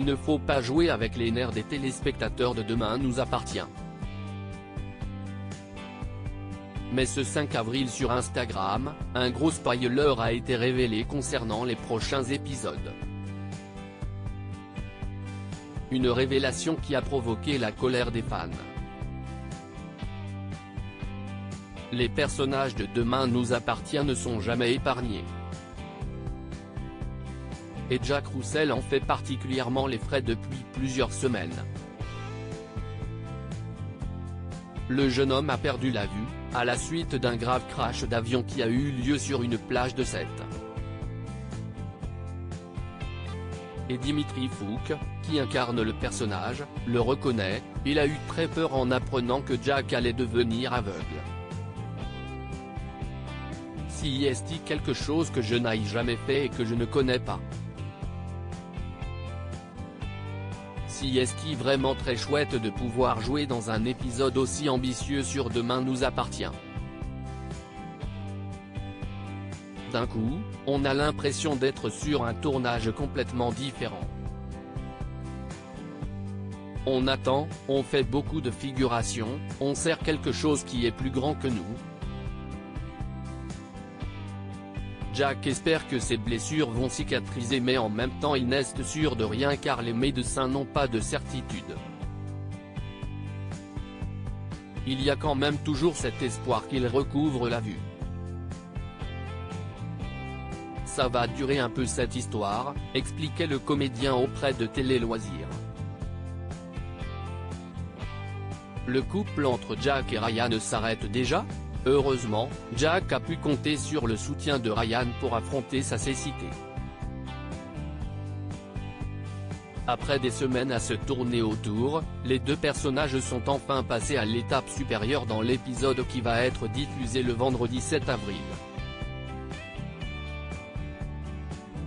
Il ne faut pas jouer avec les nerfs des téléspectateurs de Demain nous appartient. Mais ce 5 avril sur Instagram, un gros spoiler a été révélé concernant les prochains épisodes. Une révélation qui a provoqué la colère des fans. Les personnages de Demain nous appartient ne sont jamais épargnés. Et Jack Roussel en fait particulièrement les frais depuis plusieurs semaines. Le jeune homme a perdu la vue, à la suite d'un grave crash d'avion qui a eu lieu sur une plage de Sète. Et Dimitri Fouk, qui incarne le personnage, le reconnaît, il a eu très peur en apprenant que Jack allait devenir aveugle. Si est-il quelque chose que je n'aille jamais fait et que je ne connais pas. Si est-il vraiment très chouette de pouvoir jouer dans un épisode aussi ambitieux sur Demain nous appartient. D'un coup, on a l'impression d'être sur un tournage complètement différent. On attend, on fait beaucoup de figurations, on sert quelque chose qui est plus grand que nous. Jack espère que ses blessures vont cicatriser mais en même temps il n'est sûr de rien car les médecins n'ont pas de certitude. Il y a quand même toujours cet espoir qu'il recouvre la vue. Ça va durer un peu cette histoire, expliquait le comédien auprès de Télé Loisirs. Le couple entre Jack et Ryan s'arrête déjà ? Heureusement, Jack a pu compter sur le soutien de Ryan pour affronter sa cécité. Après des semaines à se tourner autour, les deux personnages sont enfin passés à l'étape supérieure dans l'épisode qui va être diffusé le vendredi 7 avril.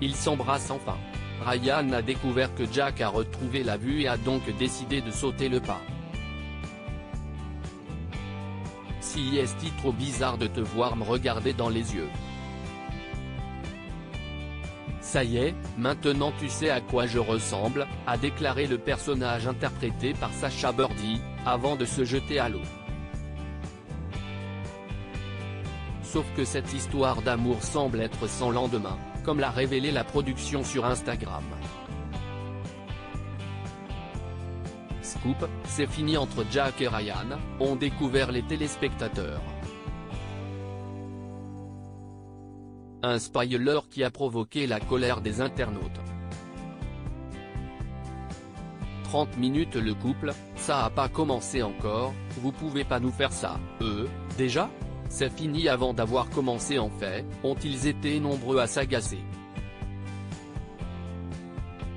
Ils s'embrassent enfin. Ryan a découvert que Jack a retrouvé la vue et a donc décidé de sauter le pas. Si est-il trop bizarre de te voir me regarder dans les yeux. Ça y est, maintenant tu sais à quoi je ressemble, a déclaré le personnage interprété par Sacha Birdie, avant de se jeter à l'eau. Sauf que cette histoire d'amour semble être sans lendemain, comme l'a révélé la production sur Instagram. Scoop, c'est fini entre Jack et Ryan, ont découvert les téléspectateurs. Un spoiler qui a provoqué la colère des internautes. 30 minutes le couple, ça a pas commencé encore, vous pouvez pas nous faire ça, déjà ? C'est fini avant d'avoir commencé en fait, ont-ils été nombreux à s'agacer.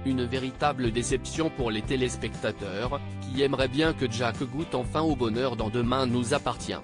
Une véritable déception pour les téléspectateurs, qui aimeraient bien que Jack goûte enfin au bonheur dans Demain nous appartient.